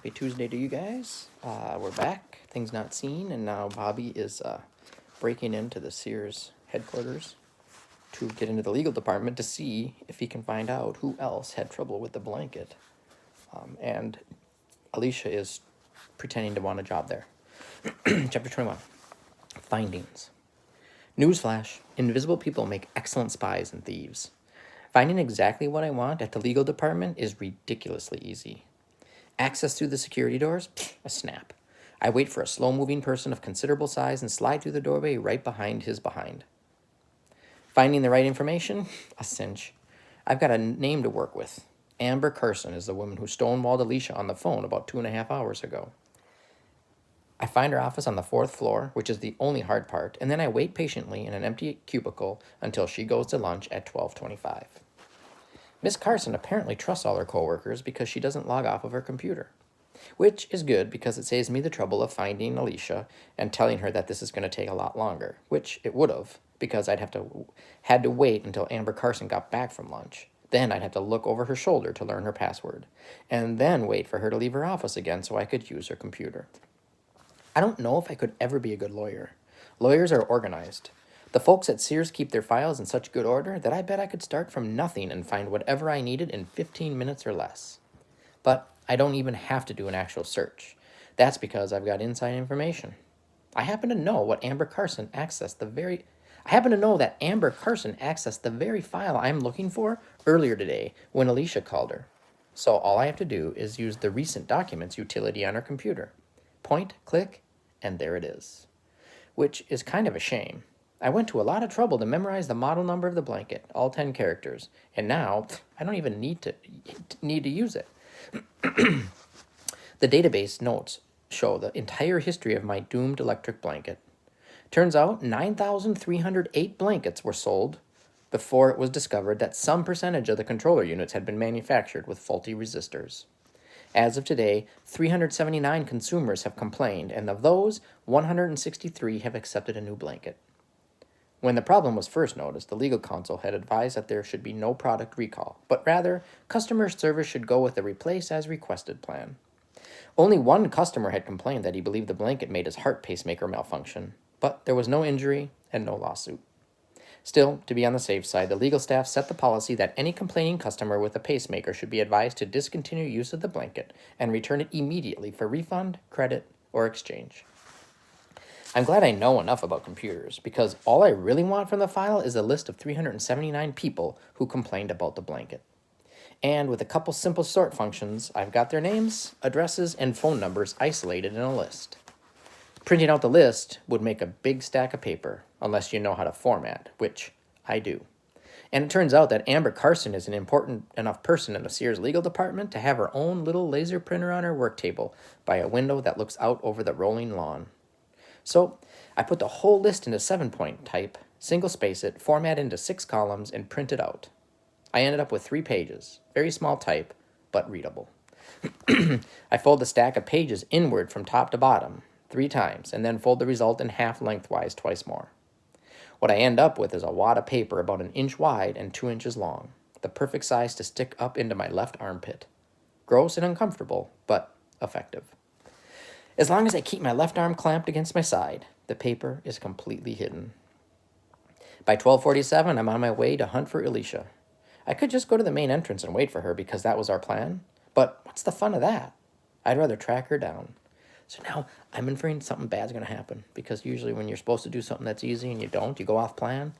Happy Tuesday to you guys. We're back. Things not seen, and now Bobby is breaking into the Sears headquarters to get into the legal department to see if he can find out who else had trouble with the blanket. And Alicia is pretending to want a job there. Chapter 21. Findings. Newsflash. Invisible people make excellent spies and thieves. Finding exactly what I want at the legal department is ridiculously easy. Access through the security doors? Pfft, a snap. I wait for a slow-moving person of considerable size and slide through the doorway right behind his behind. Finding the right information? A cinch. I've got a name to work with. Amber Carson is the woman who stonewalled Alicia on the phone about 2.5 hours ago. I find her office on the 4th floor, which is the only hard part, and then I wait patiently in an empty cubicle until she goes to lunch at 12:25. Miss Carson apparently trusts all her coworkers because she doesn't log off of her computer, which is good because it saves me the trouble of finding Alicia and telling her that this is going to take a lot longer, which it would have because I'd had to wait until Amber Carson got back from lunch. Then I'd have to look over her shoulder to learn her password, and then wait for her to leave her office again so I could use her computer. I don't know if I could ever be a good lawyer. Lawyers are organized. The folks at Sears keep their files in such good order that I bet I could start from nothing and find whatever I needed in 15 minutes or less. But I don't even have to do an actual search. That's because I've got inside information. I happen to know that Amber Carson accessed the very file I'm looking for earlier today when Alicia called her. So all I have to do is use the recent documents utility on her computer. Point, click, and there it is. Which is kind of a shame. I went to a lot of trouble to memorize the model number of the blanket, all 10 characters, and now I don't even need to use it. The database notes show the entire history of my doomed electric blanket. Turns out 9,308 blankets were sold before it was discovered that some percentage of the controller units had been manufactured with faulty resistors. As of today, 379 consumers have complained, and of those, 163 have accepted a new blanket. When the problem was first noticed, the legal counsel had advised that there should be no product recall, but rather, customer service should go with the replace as requested plan. Only one customer had complained that he believed the blanket made his heart pacemaker malfunction, but there was no injury and no lawsuit. Still, to be on the safe side, the legal staff set the policy that any complaining customer with a pacemaker should be advised to discontinue use of the blanket and return it immediately for refund, credit, or exchange. I'm glad I know enough about computers, because all I really want from the file is a list of 379 people who complained about the blanket. And with a couple simple sort functions, I've got their names, addresses, and phone numbers isolated in a list. Printing out the list would make a big stack of paper, unless you know how to format, which I do. And it turns out that Amber Carson is an important enough person in the Sears legal department to have her own little laser printer on her work table by a window that looks out over the rolling lawn. So I put the whole list into 7-point type, single space it, format into 6 columns, and print it out. I ended up with 3 pages, very small type, but readable. I fold the stack of pages inward from top to bottom 3 times, and then fold the result in half lengthwise twice more. What I end up with is a wad of paper about 1 inch wide and 2 inches long, the perfect size to stick up into my left armpit. Gross and uncomfortable, but effective. As long as I keep my left arm clamped against my side, the paper is completely hidden. By 12:47, I'm on my way to hunt for Alicia. I could just go to the main entrance and wait for her because that was our plan, but what's the fun of that? I'd rather track her down. So now I'm inferring something bad's going to happen, because usually when you're supposed to do something that's easy and you don't, you go off plan,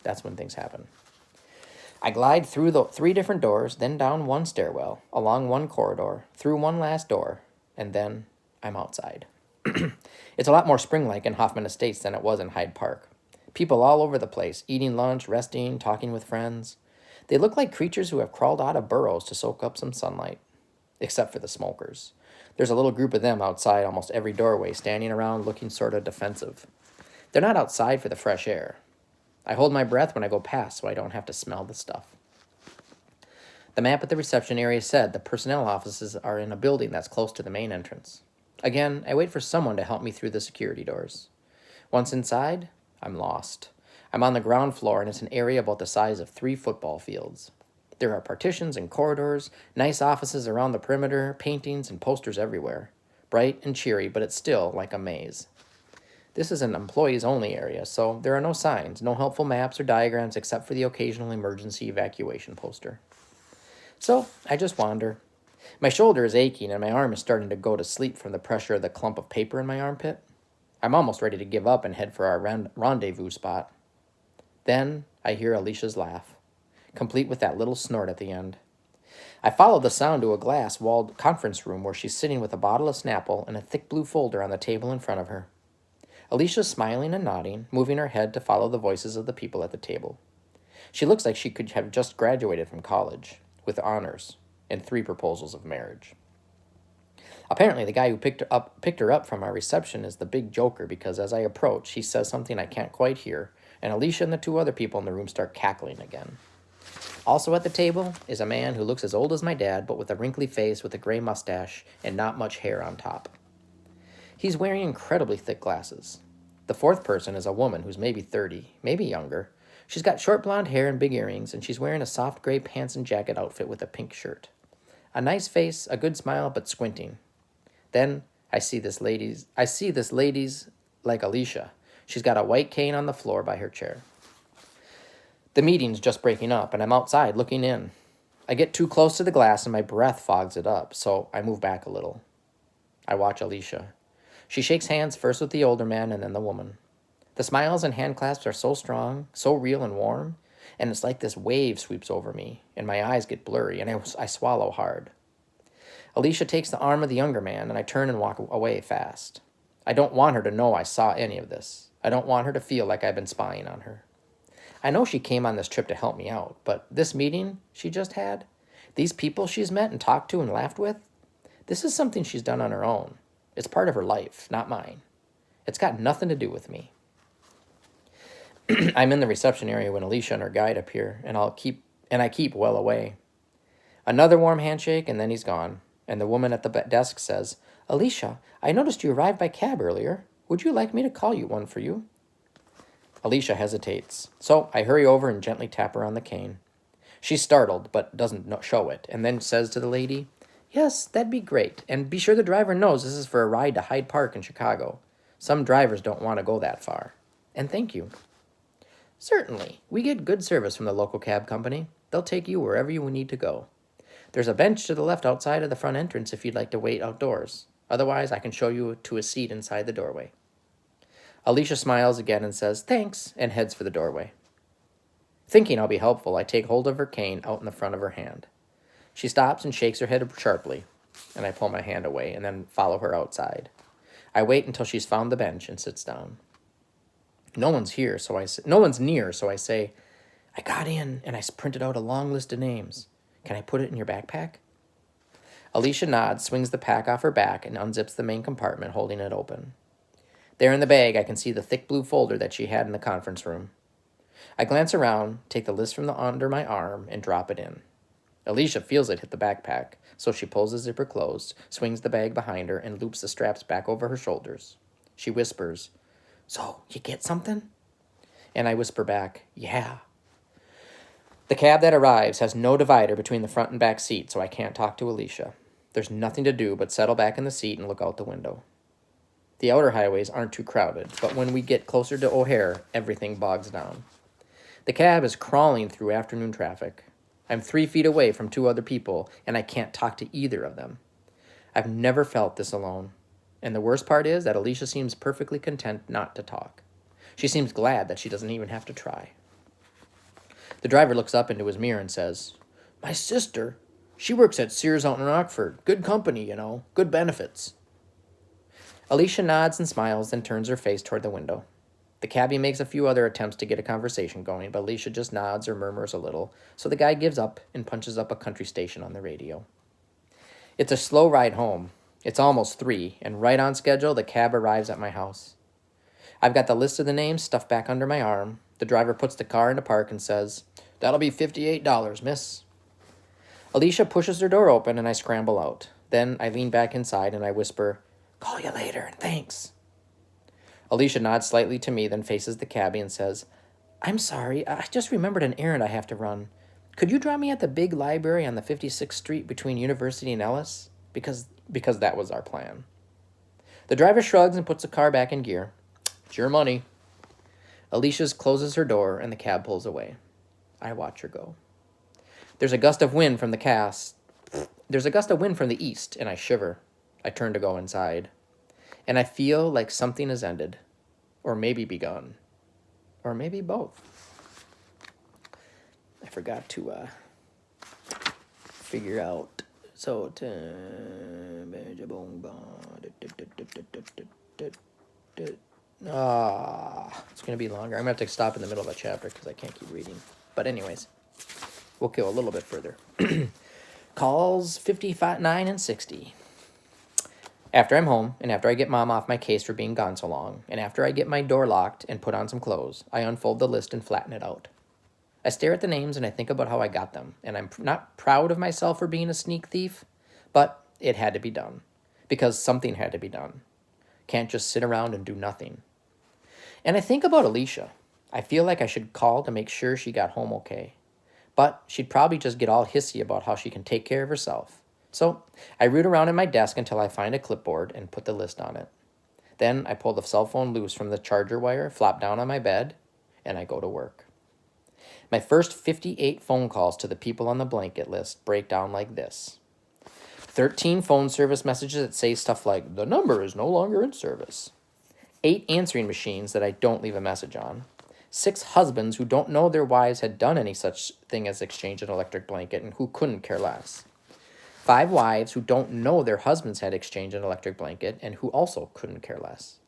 that's when things happen. I glide through the 3 different doors, then down 1 stairwell, along 1 corridor, through 1 last door, and then I'm outside. It's a lot more spring-like in Hoffman Estates than it was in Hyde Park. People all over the place, eating lunch, resting, talking with friends. They look like creatures who have crawled out of burrows to soak up some sunlight, except for the smokers. There's a little group of them outside almost every doorway, standing around looking sort of defensive. They're not outside for the fresh air. I hold my breath when I go past so I don't have to smell the stuff. The map at the reception area said the personnel offices are in a building that's close to the main entrance. Again, I wait for someone to help me through the security doors. Once inside, I'm lost. I'm on the ground floor, and it's an area about the size of 3 football fields. There are partitions and corridors, nice offices around the perimeter, paintings and posters everywhere. Bright and cheery, but it's still like a maze. This is an employees-only area, so there are no signs, no helpful maps or diagrams except for the occasional emergency evacuation poster. So I just wander. My shoulder is aching and my arm is starting to go to sleep from the pressure of the clump of paper in my armpit. I'm almost ready to give up and head for our rendezvous spot. Then I hear Alicia's laugh, complete with that little snort at the end. I follow the sound to a glass-walled conference room where she's sitting with a bottle of Snapple and a thick blue folder on the table in front of her. Alicia's smiling and nodding, moving her head to follow the voices of the people at the table. She looks like she could have just graduated from college, with honors, and 3 proposals of marriage. Apparently, the guy who picked her up from our reception is the big joker because as I approach, he says something I can't quite hear, and Alicia and the 2 other people in the room start cackling again. Also at the table is a man who looks as old as my dad, but with a wrinkly face with a gray mustache and not much hair on top. He's wearing incredibly thick glasses. The 4th person is a woman who's maybe 30, maybe younger. She's got short blonde hair and big earrings, and she's wearing a soft gray pants and jacket outfit with a pink shirt. A nice face, a good smile, but squinting. Then I see this lady's like Alicia. She's got a white cane on the floor by her chair. The meeting's just breaking up, and I'm outside looking in. I get too close to the glass and my breath fogs it up, so I move back a little. I watch Alicia. She shakes hands first with the older man and then the woman. The smiles and hand clasps are so strong, so real and warm, and it's like this wave sweeps over me, and my eyes get blurry, and I swallow hard. Alicia takes the arm of the younger man, and I turn and walk away fast. I don't want her to know I saw any of this. I don't want her to feel like I've been spying on her. I know she came on this trip to help me out, but this meeting she just had, these people she's met and talked to and laughed with, this is something she's done on her own. It's part of her life, not mine. It's got nothing to do with me. I'm in the reception area when Alicia and her guide appear, and I keep well away. Another warm handshake, and then he's gone, and the woman at the desk says, "Alicia, I noticed you arrived by cab earlier. Would you like me to call you one for you?" Alicia hesitates, so I hurry over and gently tap her on the cane. She's startled, but doesn't show it, and then says to the lady, "Yes, that'd be great, and be sure the driver knows this is for a ride to Hyde Park in Chicago. Some drivers don't want to go that far. And thank you." "Certainly. We get good service from the local cab company. They'll take you wherever you need to go. There's a bench to the left outside of the front entrance if you'd like to wait outdoors. Otherwise, I can show you to a seat inside the doorway." Alicia smiles again and says, "Thanks," and heads for the doorway. Thinking I'll be helpful, I take hold of her cane out in the front of her hand. She stops and shakes her head sharply, and I pull my hand away and then follow her outside. I wait until she's found the bench and sits down. No one's near, so I say, "I got in, and I printed out a long list of names. Can I put it in your backpack?" Alicia nods, swings the pack off her back, and unzips the main compartment, holding it open. There in the bag, I can see the thick blue folder that she had in the conference room. I glance around, take the list from under my arm, and drop it in. Alicia feels it hit the backpack, so she pulls the zipper closed, swings the bag behind her, and loops the straps back over her shoulders. She whispers, "So, you get something?" And I whisper back, "Yeah." The cab that arrives has no divider between the front and back seat, so I can't talk to Alicia. There's nothing to do but settle back in the seat and look out the window. The outer highways aren't too crowded, but when we get closer to O'Hare, everything bogs down. The cab is crawling through afternoon traffic. I'm 3 feet away from 2 other people, and I can't talk to either of them. I've never felt this alone. And the worst part is that Alicia seems perfectly content not to talk. She seems glad that she doesn't even have to try. The driver looks up into his mirror and says, "My sister, she works at Sears out in Rockford. Good company, you know, good benefits." Alicia nods and smiles, then turns her face toward the window. The cabbie makes a few other attempts to get a conversation going, but Alicia just nods or murmurs a little, so the guy gives up and punches up a country station on the radio. It's a slow ride home. It's almost 3, and right on schedule, the cab arrives at my house. I've got the list of the names stuffed back under my arm. The driver puts the car into park and says, "That'll be $58, miss." Alicia pushes her door open, and I scramble out. Then I lean back inside, and I whisper, "Call you later, and thanks." Alicia nods slightly to me, then faces the cabbie and says, "I'm sorry, I just remembered an errand I have to run. Could you drop me at the big library on the 56th Street between University and Ellis? Because that was our plan. The driver shrugs and puts the car back in gear. It's your money. Alicia closes her door and the cab pulls away. I watch her go. There's a gust of wind from the east, and I shiver. I turn to go inside. And I feel like something has ended. Or maybe begun. Or maybe both. I forgot to figure out. So, it's going to be longer. I'm going to have to stop in the middle of a chapter because I can't keep reading. But anyways, we'll go a little bit further. Calls 59 and 60. After I'm home, and after I get Mom off my case for being gone so long, and after I get my door locked and put on some clothes, I unfold the list and flatten it out. I stare at the names and I think about how I got them, and I'm not proud of myself for being a sneak thief, but it had to be done, because something had to be done. Can't just sit around and do nothing. And I think about Alicia. I feel like I should call to make sure she got home okay, but she'd probably just get all hissy about how she can take care of herself. So I root around in my desk until I find a clipboard and put the list on it. Then I pull the cell phone loose from the charger wire, flop down on my bed, and I go to work. My first 58 phone calls to the people on the blanket list break down like this. 13 phone service messages that say stuff like, the number is no longer in service. 8 answering machines that I don't leave a message on. 6 husbands who don't know their wives had done any such thing as exchange an electric blanket and who couldn't care less. 5 wives who don't know their husbands had exchanged an electric blanket and who also couldn't care less.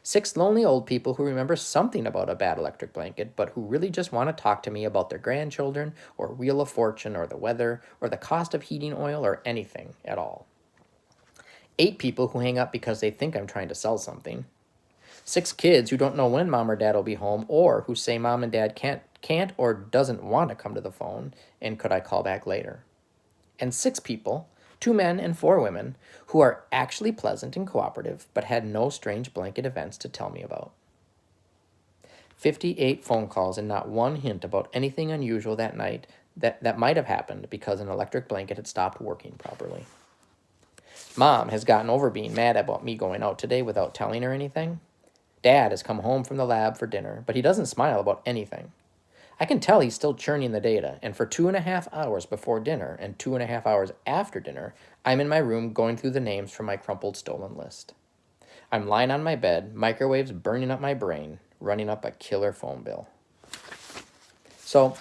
6 lonely old people who remember something about a bad electric blanket, but who really just want to talk to me about their grandchildren, or Wheel of Fortune, or the weather, or the cost of heating oil, or anything at all. 8 people who hang up because they think I'm trying to sell something. 6 kids who don't know when Mom or Dad will be home, or who say Mom and Dad can't or doesn't want to come to the phone, and could I call back later. And 6 people, 2 men and 4 women, who are actually pleasant and cooperative, but had no strange blanket events to tell me about. 58 phone calls and not one hint about anything unusual that night that might have happened because an electric blanket had stopped working properly. Mom has gotten over being mad about me going out today without telling her anything. Dad has come home from the lab for dinner, but he doesn't smile about anything. I can tell he's still churning the data, and for 2.5 hours before dinner and 2.5 hours after dinner, I'm in my room going through the names from my crumpled stolen list. I'm lying on my bed, microwaves burning up my brain, running up a killer phone bill. So,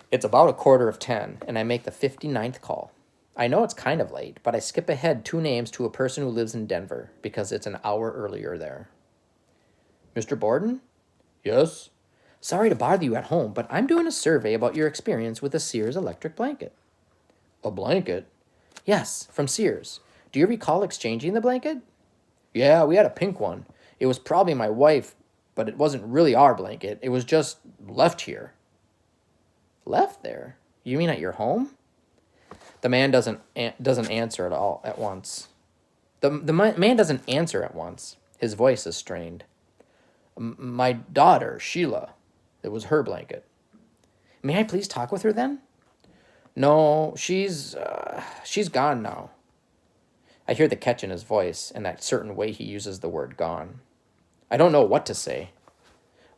it's about 10:15, and I make the 59th call. I know it's kind of late, but I skip ahead 2 names to a person who lives in Denver, because it's an hour earlier there. Mr. Borden? Yes? Sorry to bother you at home, but I'm doing a survey about your experience with a Sears electric blanket. A blanket? Yes, from Sears. Do you recall exchanging the blanket? Yeah, we had a pink one. It was probably my wife, but it wasn't really our blanket. It was just left here. Left there? You mean at your home? The man doesn't answer at all at once. The man doesn't answer at once. His voice is strained. My daughter, Sheila. It was her blanket. May I please talk with her then? No, she's gone now. I hear the catch in his voice and that certain way he uses the word gone. I don't know what to say.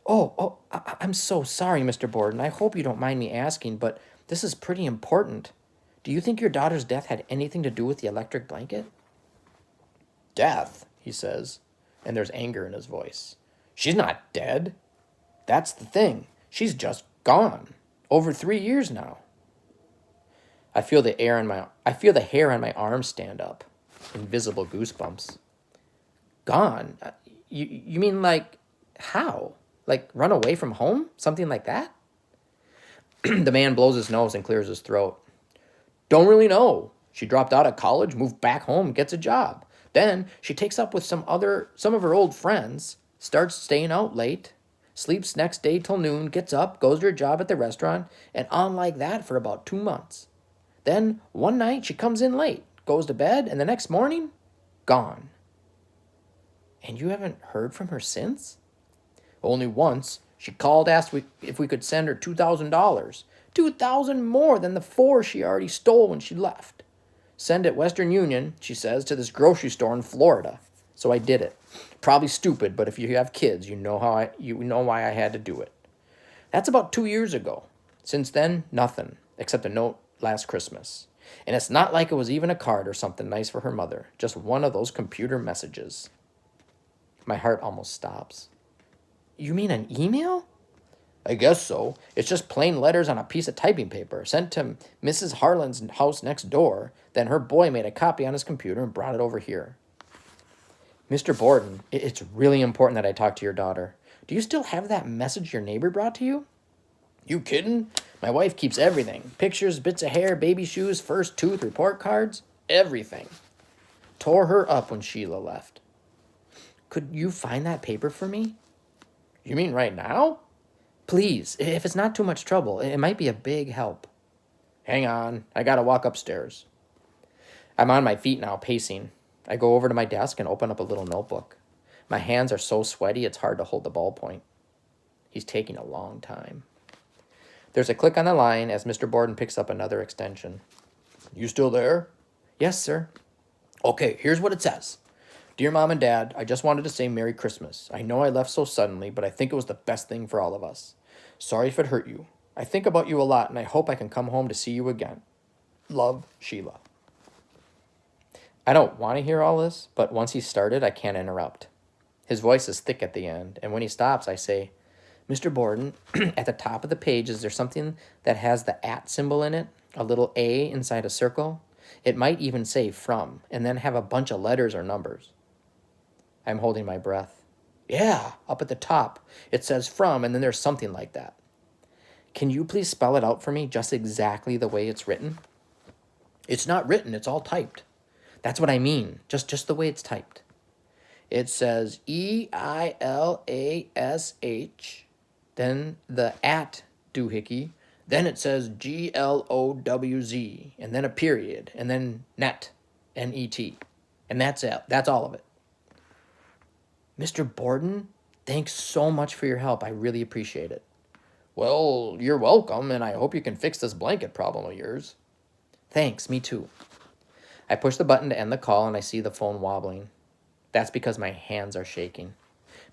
I'm so sorry, Mr. Borden. I hope you don't mind me asking, but this is pretty important. Do you think your daughter's death had anything to do with the electric blanket? Death, he says, and there's anger in his voice. She's not dead. That's the thing. She's just gone. Over 3 years now. I feel the hair on my arms stand up. Invisible goosebumps. Gone? You mean like how? Like run away from home? Something like that? The man blows his nose and clears his throat. Don't really know. She dropped out of college, moved back home, gets a job. Then she takes up with some of her old friends, starts staying out late, sleeps next day till noon, gets up, goes to her job at the restaurant, and on like that for about 2 months. Then one night she comes in late, goes to bed, and the next morning, gone. And you haven't heard from her since? Only once. She called, asked if we could send her $2,000. $2,000 more than the 4 she already stole when she left. Send it Western Union, she says, to this grocery store in Florida. So I did it. Probably stupid, but if you have kids, you know why I had to do it. That's about 2 years ago. Since then, nothing, except a note last Christmas. And it's not like it was even a card or something nice for her mother, just one of those computer messages. My heart almost stops. You mean an email? I guess so. It's just plain letters on a piece of typing paper, sent to Mrs. Harlan's house next door. Then her boy made a copy on his computer and brought it over here. Mr. Borden, it's really important that I talk to your daughter. Do you still have that message your neighbor brought to you? You kidding? My wife keeps everything. Pictures, bits of hair, baby shoes, first tooth, report cards, everything. Tore her up when Sheila left. Could you find that paper for me? You mean right now? Please, if it's not too much trouble, it might be a big help. Hang on, I gotta walk upstairs. I'm on my feet now, pacing. I go over to my desk and open up a little notebook. My hands are so sweaty it's hard to hold the ballpoint. He's taking a long time. There's a click on the line as Mr. Borden picks up another extension. You still there? Yes, sir. Okay, here's what it says. Dear Mom and Dad, I just wanted to say Merry Christmas. I know I left so suddenly, but I think it was the best thing for all of us. Sorry if it hurt you. I think about you a lot, and I hope I can come home to see you again. Love, Sheila. I don't want to hear all this, but once he started, I can't interrupt. His voice is thick at the end, and when he stops, I say, Mr. Borden, at the top of the page, is there something that has the @ symbol in it? A little A inside a circle? It might even say from, and then have a bunch of letters or numbers. I'm holding my breath. Yeah, up at the top. It says from, and then there's something like that. Can you please spell it out for me just exactly the way it's written? It's not written, it's all typed. That's what I mean, just the way it's typed. It says EILASH, then the @ doohickey, then it says GLOWZ, and then a period, and then net, NET. And that's it. That's all of it. Mr. Borden, thanks so much for your help. I really appreciate it. Well, you're welcome, and I hope you can fix this blanket problem of yours. Thanks, me too. I push the button to end the call, and I see the phone wobbling. That's because my hands are shaking.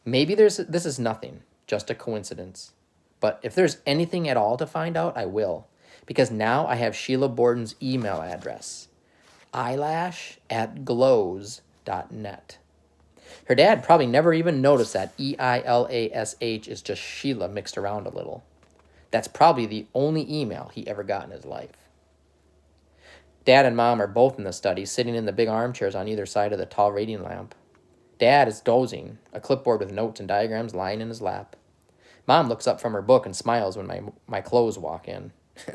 Maybe this is nothing, just a coincidence. But if there's anything at all to find out, I will. Because now I have Sheila Borden's email address. eyelash@glows.net. Her dad probably never even noticed that EILASH is just Sheila mixed around a little. That's probably the only email he ever got in his life. Dad and Mom are both in the study, sitting in the big armchairs on either side of the tall reading lamp. Dad is dozing, a clipboard with notes and diagrams lying in his lap. Mom looks up from her book and smiles when my clothes walk in.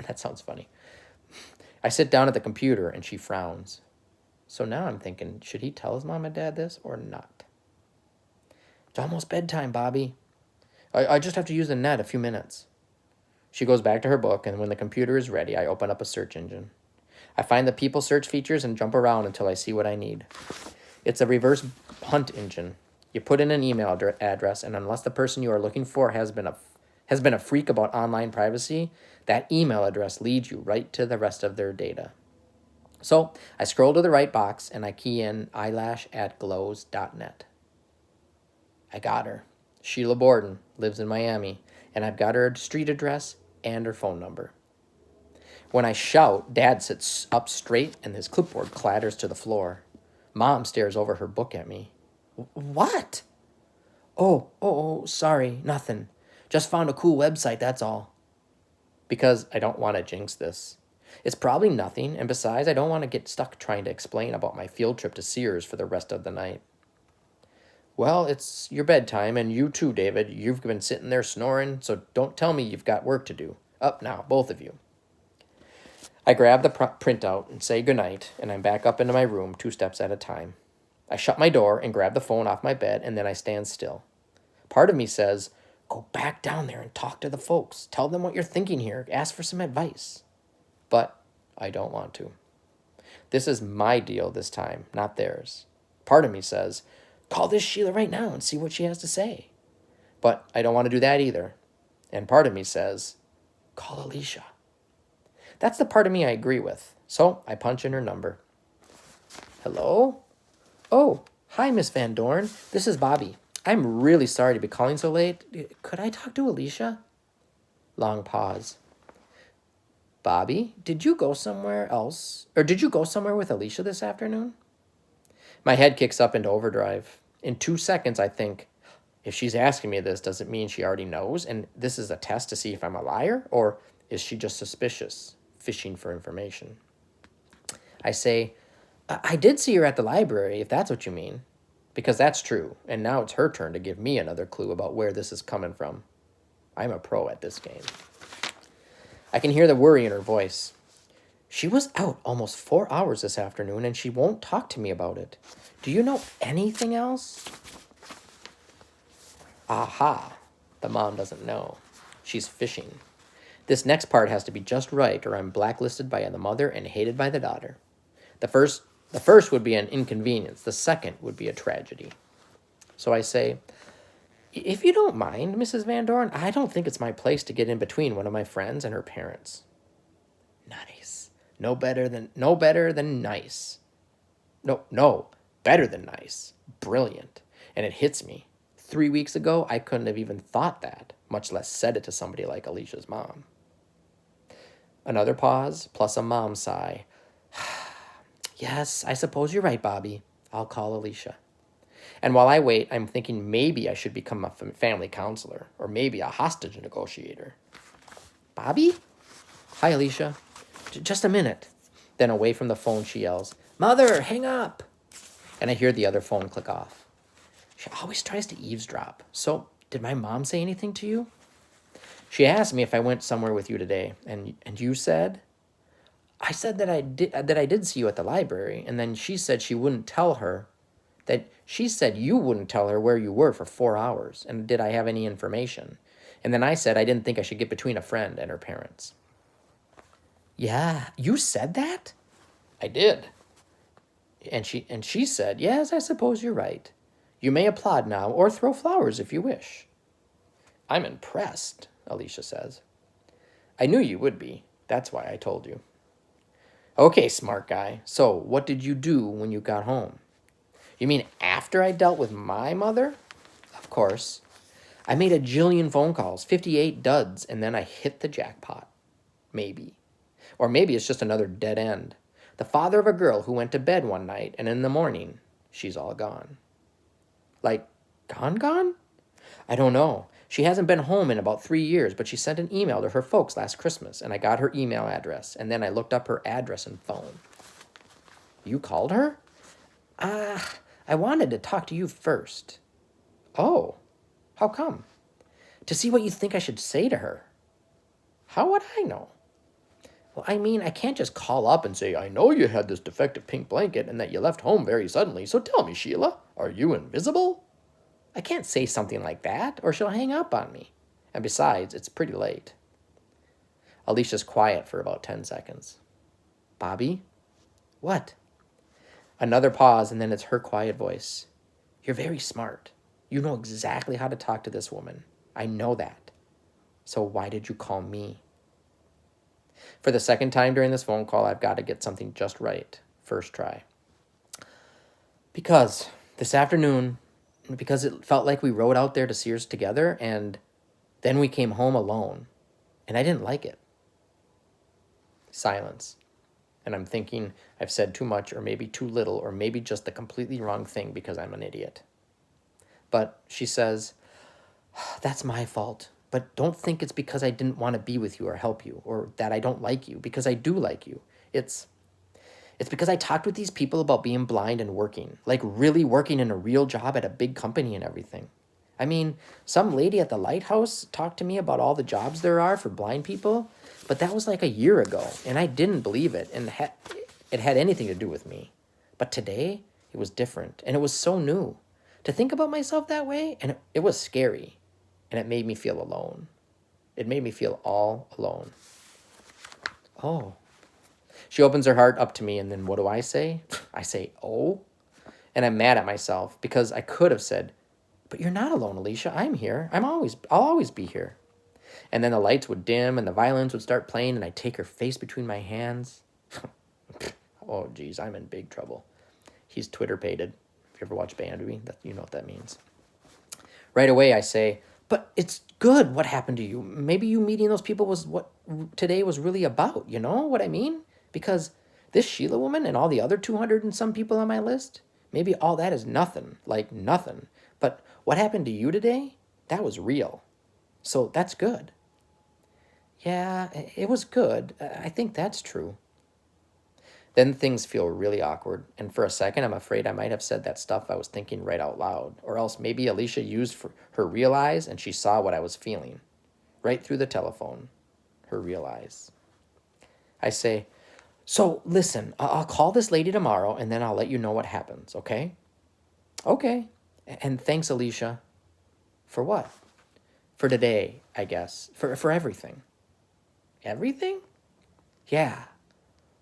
That sounds funny. I sit down at the computer and she frowns. So now I'm thinking, should he tell his mom and dad this or not? It's almost bedtime, Bobby. I just have to use the net a few minutes. She goes back to her book, and when the computer is ready, I open up a search engine. I find the people search features and jump around until I see what I need. It's a reverse hunt engine. You put in an email address, and unless the person you are looking for has been a freak about online privacy, that email address leads you right to the rest of their data. So I scroll to the right box, and I key in eyelash@glows.net. I got her. Sheila Borden lives in Miami, and I've got her street address and her phone number. When I shout, Dad sits up straight and his clipboard clatters to the floor. Mom stares over her book at me. What? Oh, sorry, nothing. Just found a cool website, that's all. Because I don't want to jinx this. It's probably nothing, and besides, I don't want to get stuck trying to explain about my field trip to Sears for the rest of the night. Well, it's your bedtime, and you too, David. You've been sitting there snoring, so don't tell me you've got work to do. Up now, both of you. I grab the printout and say goodnight, and I'm back up into my room 2 steps at a time. I shut my door and grab the phone off my bed, and then I stand still. Part of me says, go back down there and talk to the folks. Tell them what you're thinking here. Ask for some advice. But I don't want to. This is my deal this time, not theirs. Part of me says, call this Sheila right now and see what she has to say. But I don't want to do that either. And part of me says, call Alicia. That's the part of me I agree with. So I punch in her number. Hello? Oh, hi, Miss Van Dorn. This is Bobby. I'm really sorry to be calling so late. Could I talk to Alicia? Long pause. Bobby, did you go somewhere else? Or did you go somewhere with Alicia this afternoon? My head kicks up into overdrive. In 2 seconds, I think, if she's asking me this, does it mean she already knows? And this is a test to see if I'm a liar? Or is she just suspicious, fishing for information? I say, I did see her at the library, if that's what you mean. Because that's true, and now it's her turn to give me another clue about where this is coming from. I'm a pro at this game. I can hear the worry in her voice. She was out almost 4 hours this afternoon, and she won't talk to me about it. Do you know anything else? Aha, the mom doesn't know. She's fishing. This next part has to be just right, or I'm blacklisted by the mother and hated by the daughter. The first would be an inconvenience. The second would be a tragedy. So I say, if you don't mind, Mrs. Van Dorn, I don't think it's my place to get in between one of my friends and her parents. Nice. No better than nice. No, better than nice. Brilliant. And it hits me. 3 weeks ago, I couldn't have even thought that, much less said it to somebody like Alicia's mom. Another pause, plus a mom sigh. Yes, I suppose you're right, Bobby. I'll call Alicia. And while I wait, I'm thinking maybe I should become a family counselor, or maybe a hostage negotiator. Bobby? Hi, Alicia. Just a minute. Then away from the phone, she yells, Mother, hang up. And I hear the other phone click off. She always tries to eavesdrop. So, did my mom say anything to you? She asked me if I went somewhere with you today, and you said? I said that I did see you at the library, and then she said she wouldn't tell her, that she said you wouldn't tell her where you were for 4 hours, and did I have any information? And then I said I didn't think I should get between a friend and her parents. Yeah, you said that? I did. And she said, yes, I suppose you're right. You may applaud now or throw flowers if you wish. I'm impressed, Alicia says. I knew you would be. That's why I told you. Okay, smart guy. So what did you do when you got home? You mean after I dealt with my mother? Of course. I made a jillion phone calls, 58 duds, and then I hit the jackpot. Maybe. Or maybe it's just another dead end. The father of a girl who went to bed one night, and in the morning, she's all gone. Like, gone? I don't know. She hasn't been home in about 3 years, but she sent an email to her folks last Christmas, and I got her email address, and then I looked up her address and phone. You called her? I wanted to talk to you first. Oh, how come? To see what you think I should say to her. How would I know? Well, I mean, I can't just call up and say, I know you had this defective pink blanket and that you left home very suddenly, so tell me, Sheila, are you invisible? I can't say something like that, or she'll hang up on me. And besides, it's pretty late. Alicia's quiet for about 10 seconds. Bobby? What? Another pause, and then it's her quiet voice. You're very smart. You know exactly how to talk to this woman. I know that. So why did you call me? For the second time during this phone call, I've got to get something just right. First try. Because this afternoon, because it felt like we rode out there to Sears together, and then we came home alone, and I didn't like it. Silence. And I'm thinking I've said too much, or maybe too little, or maybe just the completely wrong thing because I'm an idiot. But she says, that's my fault. But don't think it's because I didn't want to be with you or help you, or that I don't like you, because I do like you. It's because I talked with these people about being blind and working, like really working in a real job at a big company and everything. I mean, some lady at the lighthouse talked to me about all the jobs there are for blind people, but that was like a year ago, and I didn't believe it, and it had anything to do with me. But today, it was different, and it was so new. To think about myself that way, and it was scary, and it made me feel alone. It made me feel all alone. Oh. She opens her heart up to me, and then what do I say? I say, oh? And I'm mad at myself, because I could have said, but you're not alone, Alicia. I'm here. I'll always be here. And then the lights would dim and the violins would start playing and I'd take her face between my hands. Oh, geez, I'm in big trouble. He's Twitter-pated. If you ever watch Bandy, you know what that means. Right away, I say, but it's good what happened to you. Maybe you meeting those people was what today was really about. You know what I mean? Because this Sheila woman and all the other 200 and some people on my list, maybe all that is nothing, like nothing. But what happened to you today, that was real. So that's good. Yeah, it was good. I think that's true. Then things feel really awkward, and for a second I'm afraid I might have said that stuff I was thinking right out loud, or else maybe Alicia used for her real eyes and she saw what I was feeling. Right through the telephone. Her real eyes. I say, so listen, I'll call this lady tomorrow and then I'll let you know what happens, okay? Okay. And thanks, Alicia. For what? For today, I guess. For everything. Everything? Yeah.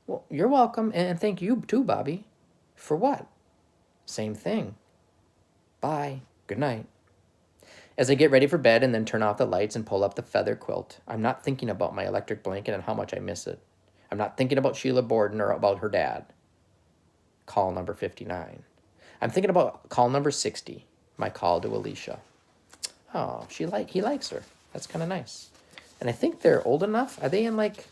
Well, you're welcome, and thank you too, Bobby. For what? Same thing. Bye. Good night. As I get ready for bed and then turn off the lights and pull up the feather quilt, I'm not thinking about my electric blanket and how much I miss it. I'm not thinking about Sheila Borden or about her dad. Call number 59. I'm thinking about call number 60, my call to Alicia. Oh, he likes her. That's kind of nice. And I think they're old enough. Are they in like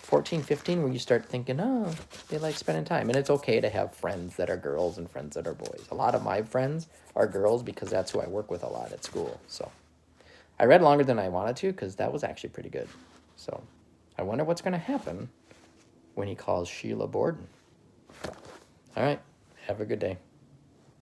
14, 15, where you start thinking, oh, they like spending time. And it's okay to have friends that are girls and friends that are boys. A lot of my friends are girls because that's who I work with a lot at school. So I read longer than I wanted to because that was actually pretty good. So I wonder what's going to happen when he calls Sheila Borden. All right. Have a good day.